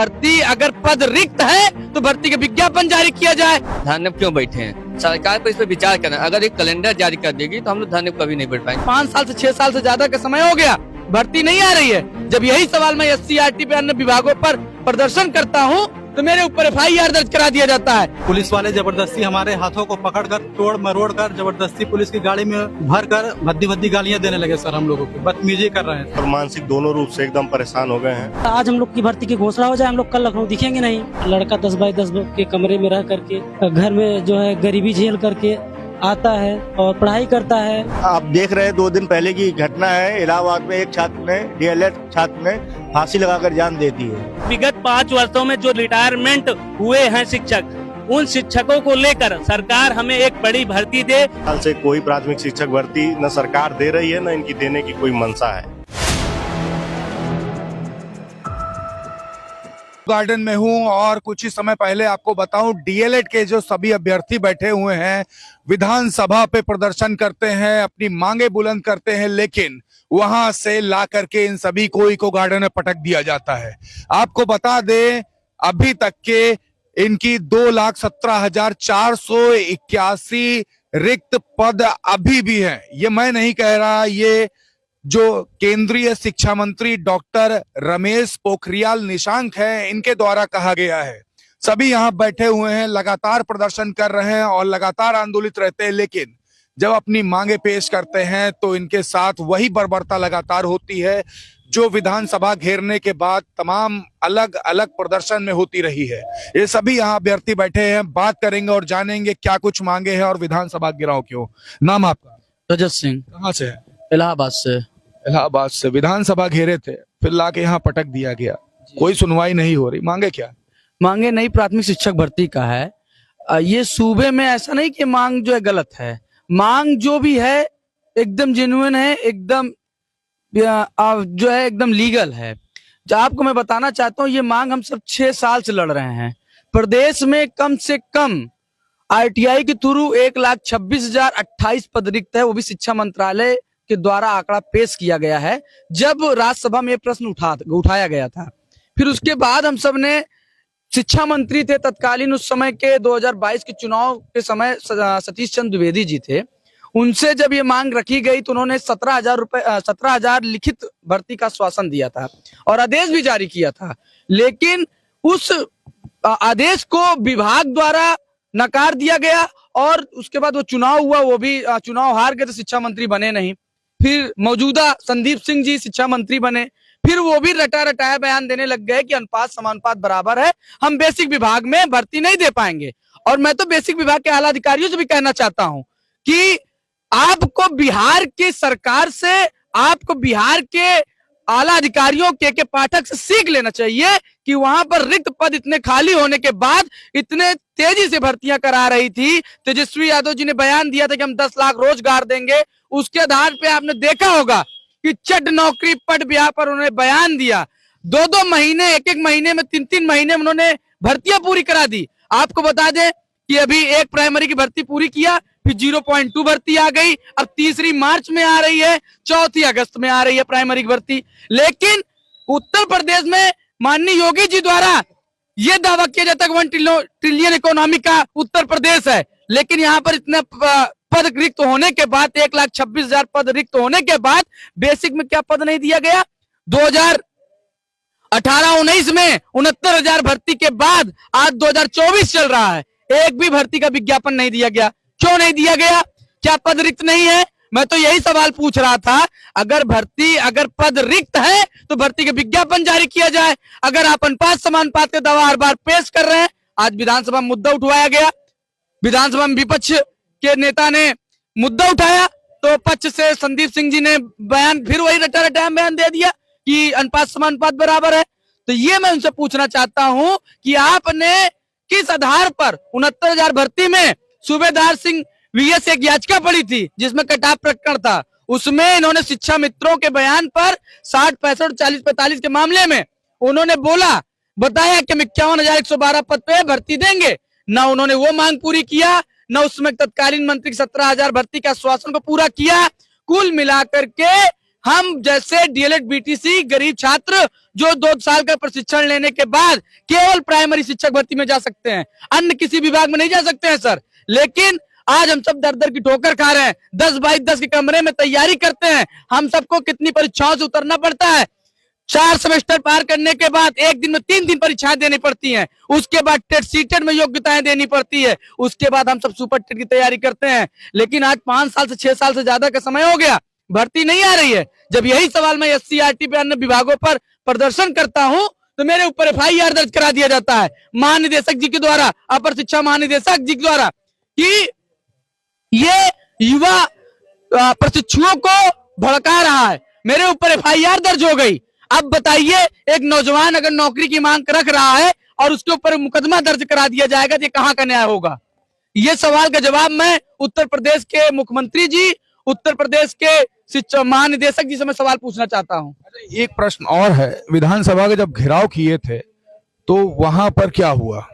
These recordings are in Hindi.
भर्ती अगर पद रिक्त है तो भर्ती का विज्ञापन जारी किया जाए। धरने पर क्यों बैठे हैं? सरकार पर इस पर विचार करना। अगर एक कैलेंडर जारी कर देगी तो हम लोग धरने पर कभी नहीं बैठ पाएंगे। 5 साल से 6 साल से ज्यादा का समय हो गया, भर्ती नहीं आ रही है। जब यही सवाल मैं SC/RT पे अन्य विभागों पर प्रदर्शन करता हूँ तो मेरे ऊपर FIR दर्ज करा दिया जाता है। पुलिस वाले जबरदस्ती हमारे हाथों को पकड़कर तोड़ मरोड़ कर जबरदस्ती पुलिस की गाड़ी में भर कर भद्दी भद्दी गालियां देने लगे सर। हम लोगों को बदतमीजी कर रहे हैं और मानसिक दोनों रूप से एकदम परेशान हो गए हैं। आज हम लोग की भर्ती की घोषणा हो जाए, हम लोग कल लखनऊ दिखेंगे नहीं। लड़का 10 बाई 10 के कमरे में रह करके घर में जो है गरीबी झेल करके आता है और पढ़ाई करता है। आप देख रहे हैं 2 दिन पहले की घटना है, इलाहाबाद में एक छात्र ने DLED छात्र ने फांसी लगाकर जान दे दी है। विगत 5 वर्षों में जो रिटायरमेंट हुए हैं शिक्षक, उन शिक्षकों को लेकर सरकार हमें एक बड़ी भर्ती दे। साल से कोई प्राथमिक शिक्षक भर्ती न सरकार दे रही है, न इनकी देने की कोई मंशा है। गार्डन में हूं और कुछ ही समय पहले आपको बताऊं DLED के जो सभी अभ्यर्थी बैठे हुए हैं विधानसभा पे प्रदर्शन करते हैं, अपनी मांगे बुलंद करते हैं, लेकिन वहां से ला करके इन सभी को इको गार्डन में पटक दिया जाता है। आपको बता दें अभी तक के इनकी 2,17,481 रिक्त पद अभी भी हैं। ये मैं नहीं कह रहा, ये जो केंद्रीय शिक्षा मंत्री डॉक्टर रमेश पोखरियाल निशंक है इनके द्वारा कहा गया है। सभी यहाँ बैठे हुए हैं, लगातार प्रदर्शन कर रहे हैं और लगातार आंदोलित रहते हैं, लेकिन जब अपनी मांगे पेश करते हैं तो इनके साथ वही बर्बरता लगातार होती है जो विधानसभा घेरने के बाद तमाम अलग अलग प्रदर्शन में होती रही है। ये सभी यहाँ अभ्यर्थी बैठे हैं, बात करेंगे और जानेंगे क्या कुछ मांगे हैं और विधानसभा घेराव क्यों। नाम आपका? रजत सिंह। कहाँ से है? इलाहाबाद से। इलाहाबाद से। विधानसभा घेरे थे, फिर लाके यहाँ पटक दिया गया, कोई सुनवाई नहीं हो रही। मांगे क्या? मांगे नई प्राथमिक शिक्षक भर्ती का है। ये सूबे में ऐसा नहीं कि मांग जो है गलत है, मांग जो भी है एकदम जेन्युइन है, एकदम जो है एकदम लीगल है। जो आपको मैं बताना चाहता हूँ ये मांग हम सब 6 साल से लड़ रहे हैं। प्रदेश में कम से कम RTI के थ्रू 1,26,028 पद रिक्त है, वो भी शिक्षा मंत्रालय के द्वारा आंकड़ा पेश किया गया है जब राज्यसभा में प्रश्न उठाया गया था। फिर उसके बाद हम सब ने, शिक्षा मंत्री थे तत्कालीन उस समय के 2022 के चुनाव के समय सतीश चंद्र द्विवेदी जी थे, उनसे जब ये मांग रखी गई तो उन्होंने 17,000 लिखित भर्ती का आश्वासन दिया था और आदेश भी जारी किया था, लेकिन उस आदेश को विभाग द्वारा नकार दिया गया और उसके बाद वो चुनाव हुआ, वो भी चुनाव हार गए तो शिक्षा मंत्री बने नहीं। फिर मौजूदा संदीप सिंह जी शिक्षा मंत्री बने, फिर वो भी रटाया बयान देने लग गए कि अनुपात समानुपात बराबर है, हम बेसिक विभाग में भर्ती नहीं दे पाएंगे। और मैं तो बेसिक विभाग के आला अधिकारियों से भी कहना चाहता हूं कि आपको बिहार की सरकार से, आपको बिहार के आला अधिकारियों के पाठक से सीख लेना चाहिए कि वहां पर रिक्त पद इतने खाली होने के बाद इतने तेजी से भर्तियां करा रही थी। तेजस्वी यादव जी ने बयान दिया था कि हम 10 लाख रोजगार देंगे, उसके आधार पे आपने देखा होगा कि चट नौकरी पट ब्याह पर उन्होंने बयान दिया। 2-2 महीने, 1-1 महीने में, 3-3 महीने में उन्होंने भर्तियां पूरी करा दी। आपको बता दें कि अभी एक प्राइमरी की भर्ती पूरी किया, फिर 0.2 भर्ती आ गई, अब तीसरी मार्च में आ रही है, 4 अगस्त में आ रही है प्राइमरी की भर्ती। लेकिन उत्तर प्रदेश में माननीय योगी जी द्वारा यह दावा किया जाता है 1 ट्रिलियन इकोनॉमी का उत्तर प्रदेश है, लेकिन यहाँ पर इतने पद रिक्त होने के बाद, 1,26,000 पद रिक्त होने के बाद बेसिक में क्या पद नहीं दिया गया? 2018-19 में 69,000 भर्ती के बाद आज 2024 चल रहा है, एक भी भर्ती का विज्ञापन नहीं दिया गया। क्यों नहीं दिया गया? क्या पद रिक्त नहीं है? मैं तो यही सवाल पूछ रहा था। अगर पद रिक्त है तो भर्ती का विज्ञापन जारी किया जाए। अगर आप अनुपात समानुपात के दावा हर बार पेश कर रहे हैं, आज विधानसभा में मुद्दा उठवाया गया, विधानसभा में विपक्ष के नेता ने मुद्दा उठाया तो पक्ष से संदीप सिंह जी ने बयान, फिर वही रटा बयान दे दिया कि अनुपात समानुपात बराबर है। तो ये मैं उनसे पूछना चाहता हूं कि आपने किस आधार पर 69,000 भर्ती में सूबेदार सिंह VS एक याचिका पड़ी थी जिसमें कटाव प्रकरण था, उसमें इन्होंने शिक्षा मित्रों के बयान पर 60, 65, 40, 45 के मामले में उन्होंने बताया कि हम 51,112 पद पे भर्ती देंगे। ना उन्होंने वो मांग पूरी किया, न उसमें तत्कालीन मंत्री 17,000 भर्ती के आश्वासन को पूरा किया। कुल मिलाकर के हम जैसे डीएलएड बीटीसी गरीब छात्र जो 2 साल का प्रशिक्षण लेने के बाद केवल प्राइमरी शिक्षक भर्ती में जा सकते हैं, अन्य किसी विभाग में नहीं जा सकते हैं सर। लेकिन आज हम सब दर दर की ठोकर खा रहे हैं। 10 बाई 10 के कमरे में तैयारी करते हैं। हम सबको कितनी परीक्षाओं से उतरना पड़ता है। 4 सेमेस्टर पार करने के बाद एक दिन में 3 दिन परीक्षाएं देनी पड़ती हैं। उसके बाद टेट सीटेट में योग्यताएं देनी पड़ती है। उसके बाद हम सब सुपर टेट की तैयारी करते हैं। लेकिन आज 5 साल से 6 साल से ज्यादा का समय हो गया, भर्ती नहीं आ रही है। जब यही सवाल मैं SCRT पे अन्य विभागों पर प्रदर्शन करता हूं तो मेरे ऊपर FIR दर्ज करा दिया जाता है महानिदेशक जी के द्वारा, अपर शिक्षा महानिदेशक जी के द्वारा, कि ये युवा प्रशिक्षुओं को भड़का रहा है। मेरे ऊपर FIR दर्ज हो गई। अब बताइए, एक नौजवान अगर नौकरी की मांग रख रहा है और उसके ऊपर मुकदमा दर्ज करा दिया जाएगा तो ये कहां का न्याय होगा? ये सवाल का जवाब मैं उत्तर प्रदेश के मुख्यमंत्री जी, उत्तर प्रदेश के शिक्षा महानिदेशक जी से मैं सवाल पूछना चाहता हूं। एक प्रश्न और है, विधानसभा का जब घेराव किए थे तो वहां पर क्या हुआ?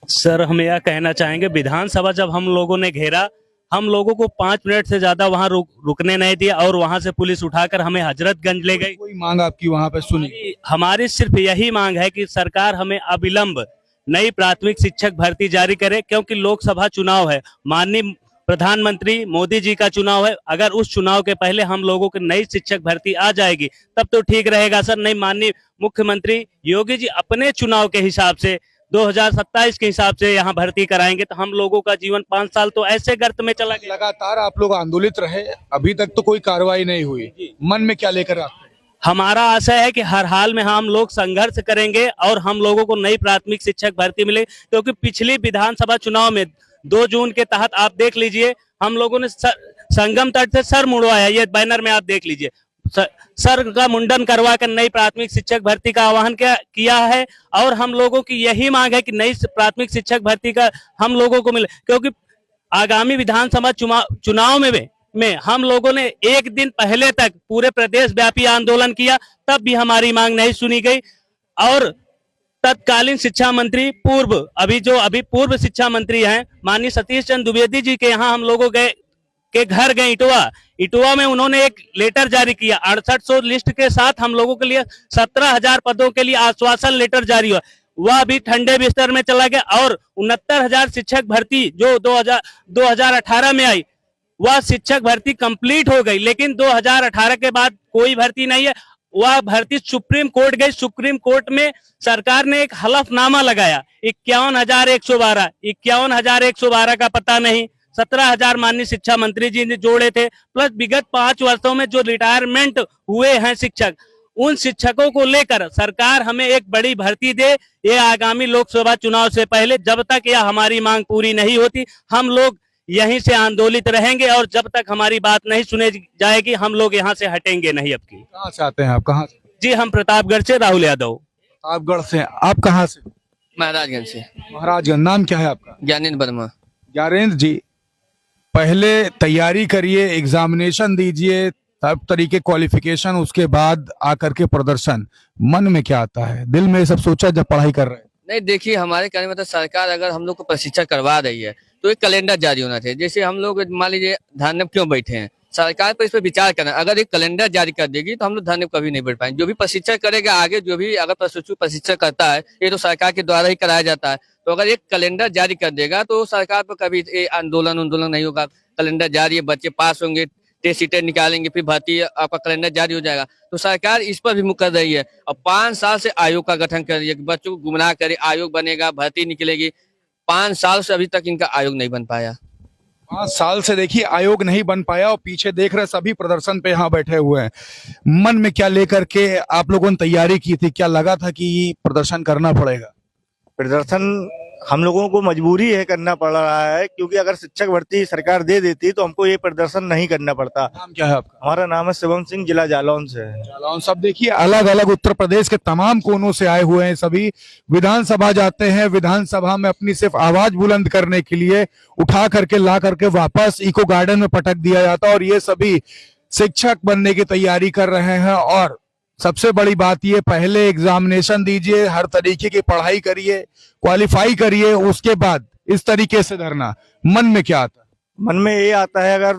सर हम यह कहना चाहेंगे, विधानसभा जब हम लोगों ने घेरा, हम लोगों को 5 मिनट से ज्यादा वहां रुकने नहीं दिया और वहां से पुलिस उठाकर हमें हजरतगंज ले गई। कोई मांग आपकी वहां पे सुनी? हमारी सिर्फ यही मांग है कि सरकार हमें अविलंब नई प्राथमिक शिक्षक भर्ती जारी करे, क्योंकि लोकसभा चुनाव है, माननीय प्रधानमंत्री मोदी जी का चुनाव है। अगर उस चुनाव के पहले हम लोगों की नई शिक्षक भर्ती आ जाएगी तब तो ठीक रहेगा सर। नहीं, माननीय मुख्यमंत्री योगी जी अपने चुनाव के हिसाब से 2027 के हिसाब से यहाँ भर्ती कराएंगे तो हम लोगों का जीवन 5 साल तो ऐसे गर्त में चला गया। लगातार आप लोग आंदोलित रहे, अभी तक तो कोई कार्रवाई नहीं हुई, मन में क्या लेकर आप? हमारा आशय है कि हर हाल में हम लोग संघर्ष करेंगे और हम लोगों को नई प्राथमिक शिक्षक भर्ती मिले, क्योंकि पिछली विधानसभा चुनाव में 2 जून के तहत आप देख लीजिए हम लोगों ने संगम तट से सर मुड़वाया। ये बैनर में आप देख लीजिए, सर का मुंडन करवा कर नई प्राथमिक शिक्षक भर्ती का आह्वान किया है। और हम लोगों की यही मांग है कि नई प्राथमिक शिक्षक भर्ती का हम लोगों को मिले, क्योंकि आगामी विधानसभा चुनाव में हम लोगों ने 1 दिन पहले तक पूरे प्रदेश व्यापी आंदोलन किया, तब भी हमारी मांग नहीं सुनी गई। और तत्कालीन शिक्षा मंत्री अभी पूर्व शिक्षा मंत्री हैं माननीय सतीश चंद्र द्विवेदी जी के यहाँ हम लोगों के घर गए इटवा में। उन्होंने एक लेटर जारी किया, 6800 लिस्ट के साथ हम लोगों के लिए 17,000 पदों के लिए आश्वासन लेटर जारी हुआ। वह अभी ठंडे बिस्तर में चला गया। और 69,000 शिक्षक भर्ती जो 2018 में आई, वह शिक्षक भर्ती कंप्लीट हो गई, लेकिन 2018 के बाद कोई भर्ती नहीं है। वह भर्ती सुप्रीम कोर्ट गई। सुप्रीम कोर्ट में सरकार ने एक हलफनामा लगाया, 51,112 का पता नहीं, 17,000 माननीय शिक्षा मंत्री जी ने जोड़े थे, प्लस विगत 5 वर्षों में जो रिटायरमेंट हुए हैं शिक्षक, उन शिक्षकों को लेकर सरकार हमें एक बड़ी भर्ती दे। ये आगामी लोकसभा चुनाव से पहले, जब तक यह हमारी मांग पूरी नहीं होती, हम लोग यहीं से आंदोलित रहेंगे और जब तक हमारी बात नहीं सुनी जाएगी हम लोग यहाँ से हटेंगे नहीं। अब की कहाँ से आते हैं आप? कहाँ से? जी हम प्रतापगढ़ से, राहुल यादव। प्रतापगढ़ से। आप कहाँ से? महाराजगंज से। महाराजगंज। नाम क्या है आपका? ज्ञानेंद्र वर्मा। ज्ञानेंद्र जी, पहले तैयारी करिए, एग्जामिनेशन दीजिए, सब तरीके क्वालिफिकेशन, उसके बाद आकर के प्रदर्शन। मन में क्या आता है, दिल में सब सोचा जब पढ़ाई कर रहे हैं? नहीं, देखिए हमारे कहने में तो सरकार अगर हम लोग को प्रशिक्षण करवा रही है तो एक कैलेंडर जारी होना चाहिए। जैसे हम लोग मान लीजिए धरने में क्यों बैठे हैं, सरकार पर इस पर विचार करना। अगर एक कैलेंडर जारी कर देगी तो हम लोग धरने कभी नहीं बैठ पाएंगे। जो भी प्रशिक्षण करेगा आगे, जो भी अगर प्रशिक्षु प्रशिक्षण करता है, ये तो सरकार के द्वारा ही कराया जाता है। तो अगर एक कैलेंडर जारी कर देगा तो सरकार पर कभी आंदोलन नहीं होगा। कैलेंडर जारी है, बच्चे पास होंगे, टेस्ट सीटें निकालेंगे, फिर भर्ती आपका कैलेंडर जारी हो जाएगा। तो सरकार इस पर भी मुकर रही है। अब 5 साल से आयोग का गठन कर रही है, बच्चों को गुमराह करे, आयोग बनेगा, भर्ती निकलेगी। 5 साल से अभी तक इनका आयोग नहीं बन पाया। 5 साल से देखिए आयोग नहीं बन पाया और पीछे देख रहे सभी प्रदर्शन पे यहाँ बैठे हुए हैं। मन में क्या लेकर के आप लोगों ने तैयारी की थी? क्या लगा था कि प्रदर्शन करना पड़ेगा? प्रदर्शन हम लोगों को मजबूरी है करना पड़ रहा है, क्योंकि अगर शिक्षक भर्ती सरकार दे देती तो हमको ये प्रदर्शन नहीं करना पड़ता। नाम क्या है आपका? हमारा नाम है शिवम सिंह, जिला जालौन से है। जालौन। सब देखिए अलग अलग उत्तर प्रदेश के तमाम कोनों से आए हुए हैं, सभी विधानसभा जाते हैं। विधानसभा में अपनी सिर्फ आवाज बुलंद करने के लिए उठा करके ला करके वापस इको गार्डन में पटक दिया जाता है। और ये सभी शिक्षक बनने की तैयारी कर रहे हैं। और सबसे बड़ी बात ये, पहले एग्जामिनेशन दीजिए, हर तरीके की पढ़ाई करिए, क्वालिफाई करिए, उसके बाद इस तरीके से धरना। मन में क्या आता? मन में ये आता है, अगर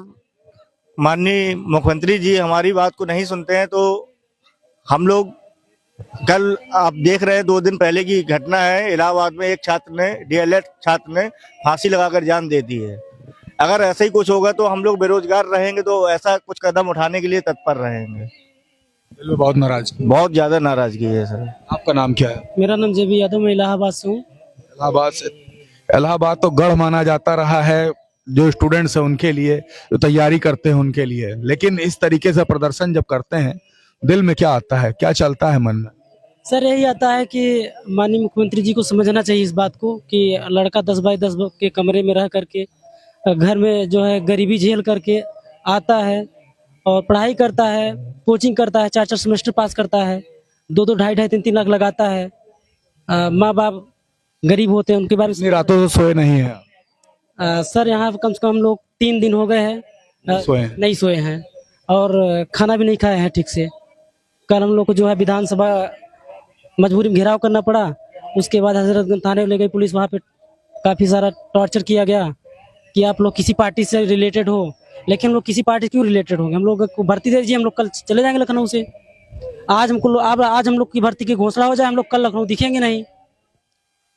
माननीय मुख्यमंत्री जी हमारी बात को नहीं सुनते हैं तो हम लोग कल आप देख रहे हैं 2 दिन पहले की घटना है। इलाहाबाद में एक छात्र ने डीएलएड छात्र ने फांसी लगाकर जान दे दी है। अगर ऐसा ही कुछ होगा तो हम लोग बेरोजगार रहेंगे, तो ऐसा कुछ कदम उठाने के लिए तत्पर रहेंगे। दिल में बहुत नाराजगी, बहुत ज्यादा नाराजगी है सर। आपका नाम क्या है? मेरा नाम जेबी यादव, मैं इलाहाबाद से हूँ। इलाहाबाद से। इलाहाबाद तो गढ़ माना जाता रहा है जो स्टूडेंट्स हैं उनके लिए, जो तैयारी करते हैं उनके लिए, लेकिन इस तरीके से प्रदर्शन जब करते हैं दिल में क्या आता है, क्या चलता है मन में? सर यही आता है कि माननीय मुख्यमंत्री जी को समझना चाहिए इस बात को कि लड़का 10 बाई 10 के कमरे में रह करके घर में जो है गरीबी झेल करके आता है और पढ़ाई करता है, कोचिंग करता है, 4-4 सेमेस्टर पास करता है, 2-2, 2.5-2.5, 3-3 लाख लगाता है। माँ बाप गरीब होते हैं, उनके बारे इतनी रातों से सोए नहीं है? में सर यहाँ कम से कम हम लोग 3 दिन हो गए हैं नहीं सोए हैं और खाना भी नहीं खाए हैं ठीक से। कल हम लोग को जो है विधानसभा मजबूरी में घेराव करना पड़ा। उसके बाद हजरतगंज थाने ले गई पुलिस, वहाँ पे काफी सारा टॉर्चर किया गया कि आप लोग किसी पार्टी से रिलेटेड हो। लेकिन हम लोग किसी पार्टी क्यों रिलेटेड होंगे? हम लोग को भर्ती दे दीजिए, हम लोग कल चले जाएंगे लखनऊ से। आज हम लोग की भर्ती की घोषणा हो जाए, हम लोग कल लखनऊ दिखेंगे नहीं।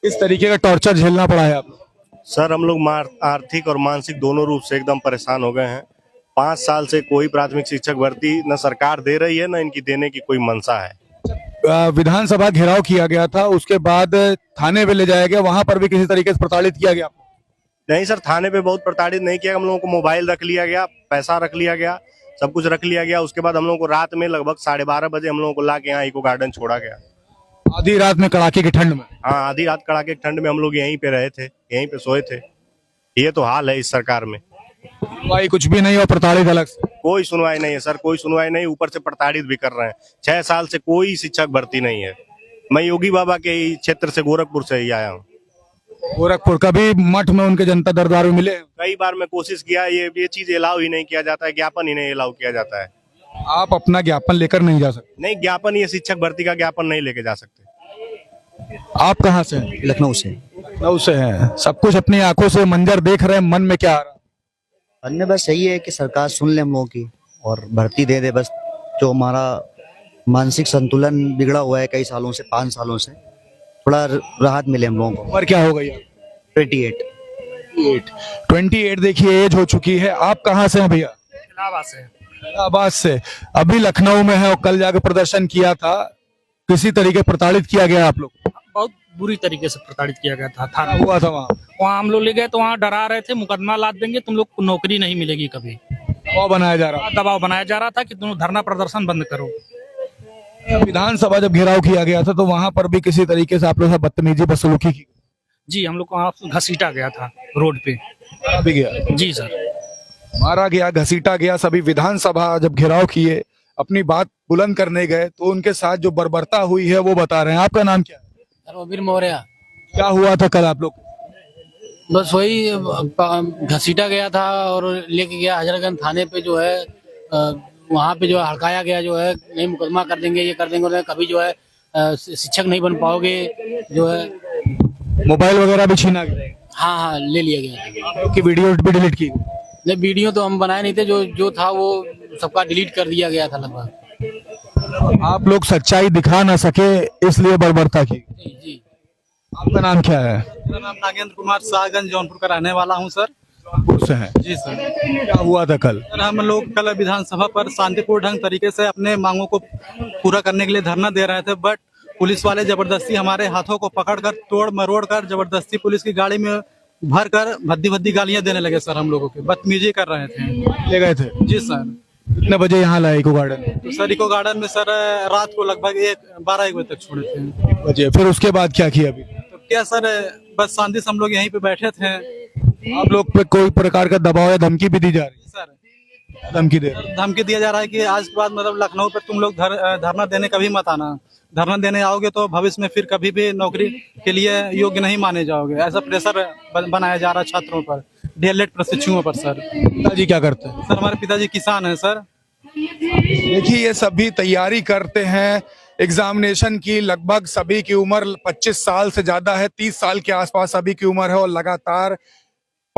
इस तरीके का टॉर्चर झेलना पड़ा है आपको? सर हम लोग आर्थिक और मानसिक दोनों रूप से एकदम परेशान हो गए हैं। 5 साल से कोई प्राथमिक शिक्षक भर्ती न सरकार दे रही है, न इनकी देने की कोई मंशा है। विधानसभा घेराव किया गया था, उसके बाद थाने पे ले जाया गया, वहां पर भी किसी तरीके से प्रताड़ित किया गया? नहीं सर, थाने पे बहुत प्रताड़ित नहीं किया। हम लोगों को मोबाइल रख लिया गया, पैसा रख लिया गया, सब कुछ रख लिया गया। उसके बाद हम लोगों को रात में लगभग 12:30 बजे हम लोगों को ला के यहाँ इको गार्डन छोड़ा गया। आधी रात में कड़ाके की ठंड में? हाँ, आधी रात कड़ाके की ठंड में हम लोग यहीं पे रहे थे, यहीं पे सोए थे। ये तो हाल है इस सरकार में। भाई कुछ भी नहीं और प्रताड़ित अलग से? कोई सुनवाई नहीं है सर, कोई सुनवाई नहीं, ऊपर से प्रताड़ित भी कर रहे हैं। 6 साल से कोई शिक्षक भर्ती नहीं है। मैं योगी बाबा के ही क्षेत्र से, गोरखपुर से ही आया हूँ। गोरखपुर कभी मठ में उनके जनता दरबार में मिले? कई बार मैं कोशिश किया, ये चीज अलाउ ही नहीं किया जाता है, ज्ञापन ही नहीं अलाउ किया जाता है। आप अपना ज्ञापन लेकर नहीं जा सकते? नहीं, ज्ञापन, ये शिक्षक भर्ती का ज्ञापन नहीं लेके जा सकते। आप कहाँ से हैं? लखनऊ से। लखनऊ से हैं। सब कुछ अपनी आंखों से मंजर देख रहे हैं, मन में क्या आ रहा है? अन्य बस यही है कि सरकार सुन ले हम लोगों की और भर्ती दे दे। बस जो हमारा मानसिक संतुलन बिगड़ा हुआ है कई सालों से, 5 सालों से, थोड़ा राहत मिले हम लोगों को। उम्र क्या हो गई? 28। 28 देखिए एज हो चुकी है। आप कहाँ से हैं भैया? इलाहाबाद से। इलाहाबाद से। अभी लखनऊ में है और कल जाकर प्रदर्शन किया था, किसी तरीके प्रताड़ित किया गया आप लोग? बहुत बुरी तरीके से प्रताड़ित किया गया था। थाना हुआ था वहाँ हम लोग ले गए तो वहाँ डरा रहे थे, मुकदमा लाद देंगे, तुम लोग को नौकरी नहीं मिलेगी कभी। दबाव बनाया जा रहा दबाव बनाया जा रहा था कि तुम धरना प्रदर्शन बंद करो। विधानसभा जब घेराव किया गया था तो वहां पर भी किसी तरीके से आप लोग बदतमीजी बदसलूकी की? जी, हम लोग को वहाँ घसीटा गया था रोड पे। भी गया? जी सर, मारा गया, घसीटा गया। सभी विधानसभा जब घेराव किए, अपनी बात बुलंद करने गए तो उनके साथ जो बर्बरता हुई है वो बता रहे हैं। आपका नाम क्या है? रविर मौर्य। क्या हुआ था कल आप लोग? बस वही घसीटा गया था और लेके गया हजरतगंज थाने पे, जो है वहाँ पे जो है हड़काया गया, जो है नहीं मुकदमा कर देंगे, ये कर देंगे, कभी जो है शिक्षक नहीं बन पाओगे, जो है मोबाइल वगैरह भी छीना गया? हाँ, ले लिया गया। की वीडियो भी डिलीट की? नहीं, वीडियो तो हम बनाए नहीं थे, जो था वो सबका डिलीट कर दिया गया था लगभग। आप लोग सच्चाई दिखा ना सके इसलिए बर्बरता की? जी। आपका नाम क्या है? मेरा नाम नागेंद्र कुमार, शाहगंज जौनपुर का रहने वाला हूँ सर। जौनपुर से हैं? जी सर। क्या हुआ था कल? सर हम लोग कल विधानसभा पर शांतिपूर्ण ढंग तरीके से अपने मांगों को पूरा करने के लिए धरना दे रहे थे, बट पुलिस वाले जबरदस्ती हमारे हाथों को पकड़कर तोड़ मरोड़ कर जबरदस्ती पुलिस की गाड़ी में भर कर भद्दी भद्दी गालियां देने लगे सर। हम लोगों के बदतमीजी कर रहे थे। ले गए थे? जी सर। कितने बजे यहाँ लाए इको गार्डन? तो सर इको गार्डन में सर रात को लगभग 12-1 बजे तक छोड़े थे। बजे। फिर उसके बाद क्या किया? अभी तो क्या सर, बस शांति से हम लोग यहीं पे बैठे थे। आप लोग पे कोई प्रकार का दबाव या धमकी भी दी जा रही है? सर धमकी दे? धमकी दिया जा रहा है कि आज के बाद मतलब लखनऊ पर तुम लोग धरना देने कभी मत आना। धरना देने आओगे तो भविष्य में फिर कभी भी नौकरी के लिए योग्य नहीं माने जाओगे। ऐसा प्रेशर बनाया जा रहा है छात्रों पर, डीएलएड प्रशिक्षुओं पर। सर पिताजी क्या करते हैं? सर हमारे पिताजी किसान हैं सर। देखिए ये सभी तैयारी करते हैं एग्जामिनेशन की। लगभग सभी की उम्र 25 साल से ज्यादा है, 30 साल के आसपास सभी की उम्र है और लगातार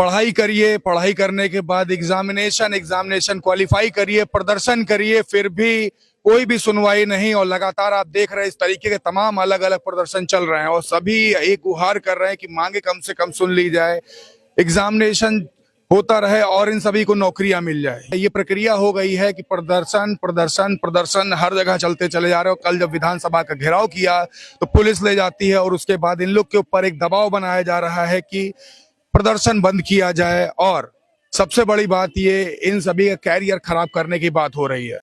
पढ़ाई करिए, पढ़ाई करने के बाद एग्जामिनेशन क्वालिफाई करिए, प्रदर्शन करिए, फिर भी कोई भी सुनवाई नहीं। और लगातार आप देख रहे हैं इस तरीके के तमाम अलग अलग प्रदर्शन चल रहे हैं और सभी एक गुहार कर रहे हैं कि मांगे कम से कम सुन ली जाए, एग्जामिनेशन होता रहे और इन सभी को नौकरियां मिल जाए। ये प्रक्रिया हो गई है कि प्रदर्शन प्रदर्शन प्रदर्शन हर जगह चलते चले जा रहे हो। कल जब विधानसभा का घेराव किया तो पुलिस ले जाती है और उसके बाद इन लोग के ऊपर एक दबाव बनाया जा रहा है कि प्रदर्शन बंद किया जाए और सबसे बड़ी बात ये इन सभी का कैरियर खराब करने की बात हो रही है।